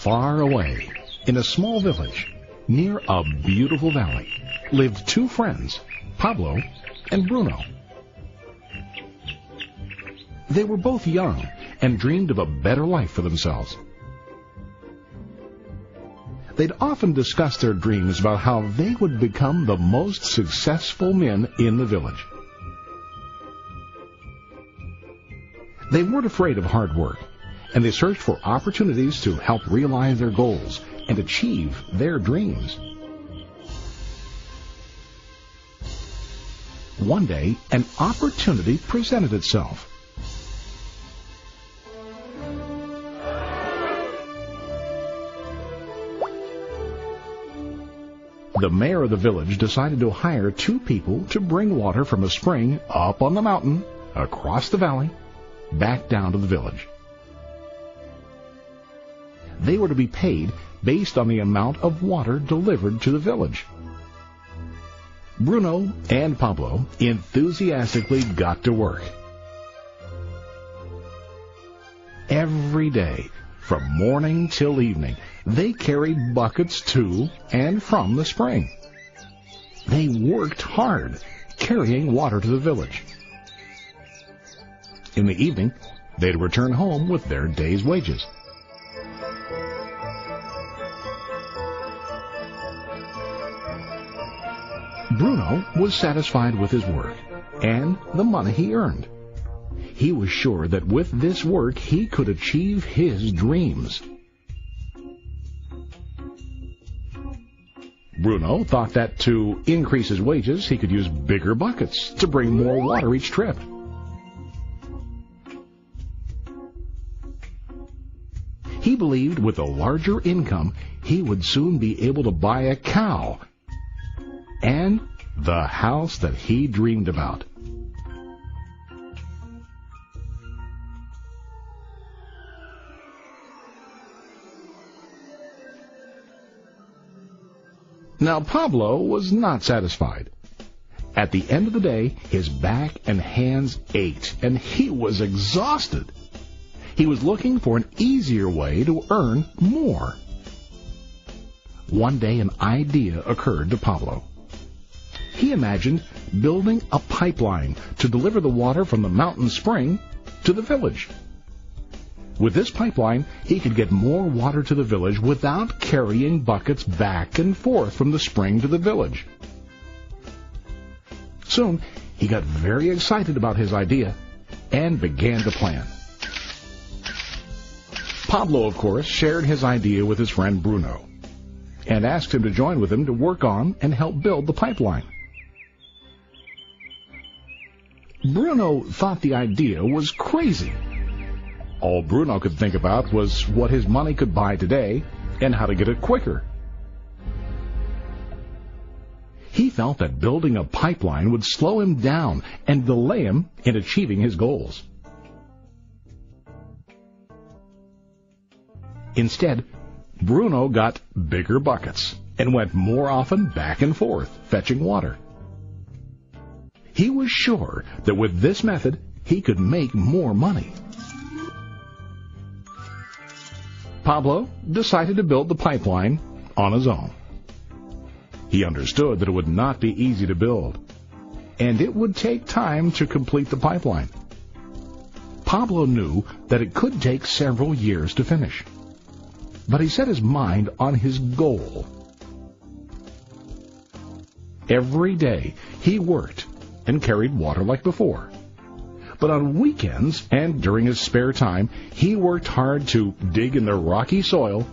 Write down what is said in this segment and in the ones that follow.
Far away, in a small village, near a beautiful valley, lived two friends, Pablo and Bruno. They were both young and dreamed of a better life for themselves. They'd often discuss their dreams about how they would become the most successful men in the village. They weren't afraid of hard work, and they searched for opportunities to help realize their goals and achieve their dreams. One day, an opportunity presented itself. The mayor of the village decided to hire two people to bring water from a spring up on the mountain, across the valley, back down to the village. They were to be paid based on the amount of water delivered to the village. Bruno and Pablo enthusiastically got to work. Every day, from morning till evening, they carried buckets to and from the spring. They worked hard, carrying water to the village. In the evening, they'd return home with their day's wages. Bruno was satisfied with his work and the money he earned. He was sure that with this work he could achieve his dreams. Bruno thought that to increase his wages, he could use bigger buckets to bring more water each trip. He believed with a larger income, he would soon be able to buy a cow and the house that he dreamed about. Now, Pablo was not satisfied. At the end of the day, his back and hands ached, and he was exhausted. He was looking for an easier way to earn more. One day, an idea occurred to Pablo. He imagined building a pipeline to deliver the water from the mountain spring to the village. With this pipeline, he could get more water to the village without carrying buckets back and forth from the spring to the village. Soon, he got very excited about his idea and began to plan. Pablo, of course, shared his idea with his friend Bruno and asked him to join with him to work on and help build the pipeline. Bruno thought the idea was crazy. All Bruno could think about was what his money could buy today and how to get it quicker. He felt that building a pipeline would slow him down and delay him in achieving his goals. Instead, Bruno got bigger buckets and went more often back and forth, fetching water. He was sure that with this method, he could make more money. Pablo decided to build the pipeline on his own. He understood that it would not be easy to build, and it would take time to complete the pipeline. Pablo knew that it could take several years to finish, but he set his mind on his goal. Every day he worked and carried water like before. But on weekends and during his spare time, he worked hard to dig in the rocky soil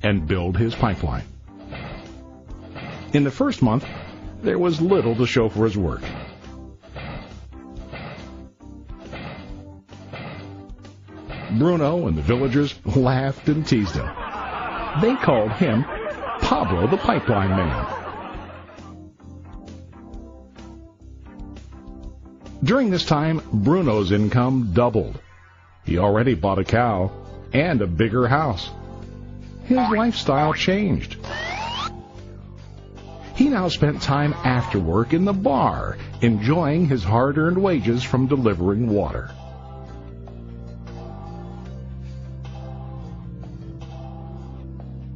and build his pipeline. In the first month, there was little to show for his work. Bruno and the villagers laughed and teased him. They called him Pablo the Pipeline Man. During this time, Bruno's income doubled. He already bought a cow and a bigger house. His lifestyle changed. He now spent time after work in the bar, enjoying his hard-earned wages from delivering water.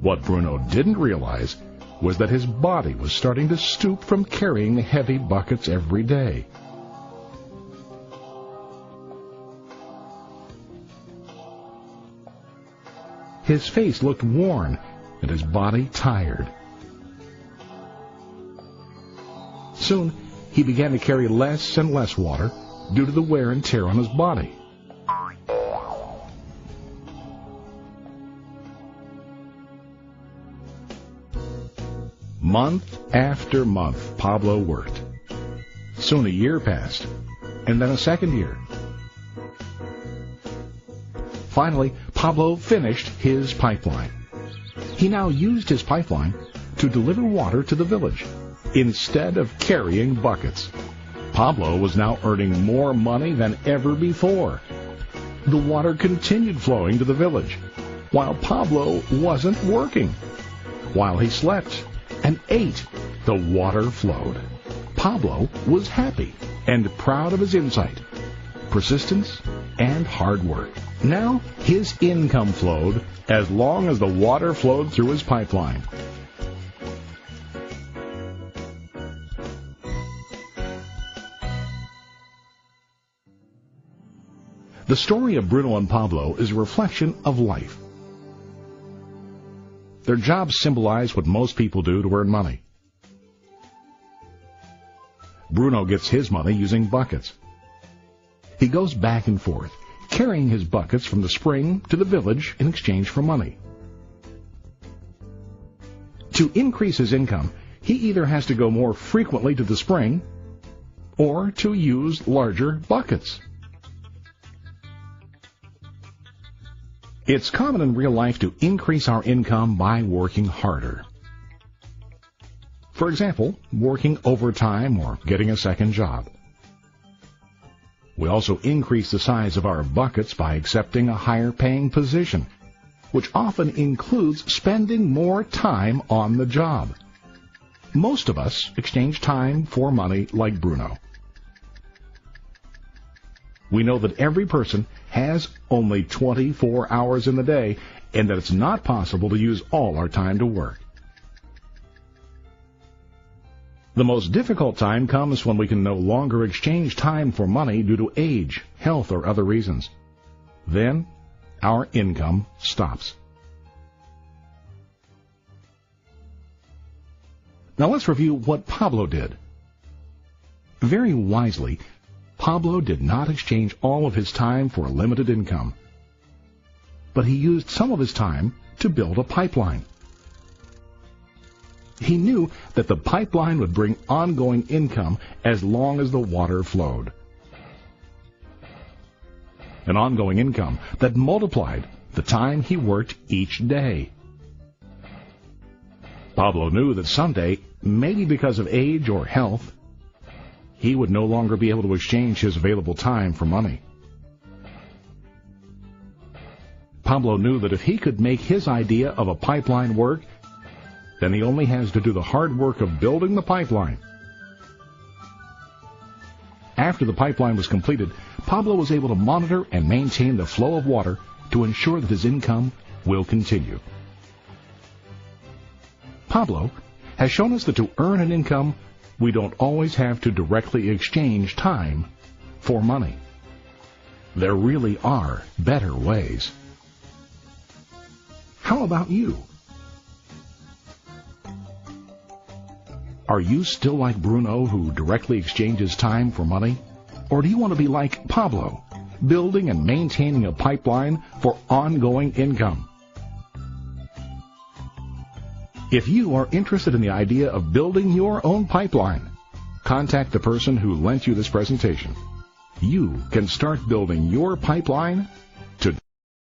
What Bruno didn't realize was that his body was starting to stoop from carrying the heavy buckets every day. His face looked worn and his body tired. Soon, he began to carry less and less water due to the wear and tear on his body. Month after month, Pablo worked. Soon a year passed, and then a second year. Finally, Pablo finished his pipeline. He now used his pipeline to deliver water to the village instead of carrying buckets. Pablo was now earning more money than ever before. The water continued flowing to the village, while Pablo wasn't working. While he slept and ate, the water flowed. Pablo was happy and proud of his insight, persistence, and hard work. Now his income flowed as long as the water flowed through his pipeline. The story of Bruno and Pablo is a reflection of life. Their jobs symbolize what most people do to earn money. Bruno gets his money using buckets. He goes back and forth, carrying his buckets from the spring to the village in exchange for money. To increase his income, he either has to go more frequently to the spring or to use larger buckets. It's common in real life to increase our income by working harder. For example, working overtime or getting a second job. We also increase the size of our buckets by accepting a higher paying position, which often includes spending more time on the job. Most of us exchange time for money like Bruno. We know that every person has only 24 hours in the day and that it's not possible to use all our time to work. The most difficult time comes when we can no longer exchange time for money due to age, health, or other reasons. Then, our income stops. Now let's review what Pablo did. Very wisely, Pablo did not exchange all of his time for a limited income, but he used some of his time to build a pipeline. He knew that the pipeline would bring ongoing income as long as the water flowed. An ongoing income that multiplied the time he worked each day. Pablo knew that someday, maybe because of age or health, he would no longer be able to exchange his available time for money. Pablo knew that if he could make his idea of a pipeline work, then he only has to do the hard work of building the pipeline. After the pipeline was completed, Pablo was able to monitor and maintain the flow of water to ensure that his income will continue. Pablo has shown us that to earn an income, we don't always have to directly exchange time for money. There really are better ways. How about you? Are you still like Bruno, who directly exchanges time for money? Or do you want to be like Pablo, building and maintaining a pipeline for ongoing income? If you are interested in the idea of building your own pipeline, contact the person who lent you this presentation. You can start building your pipeline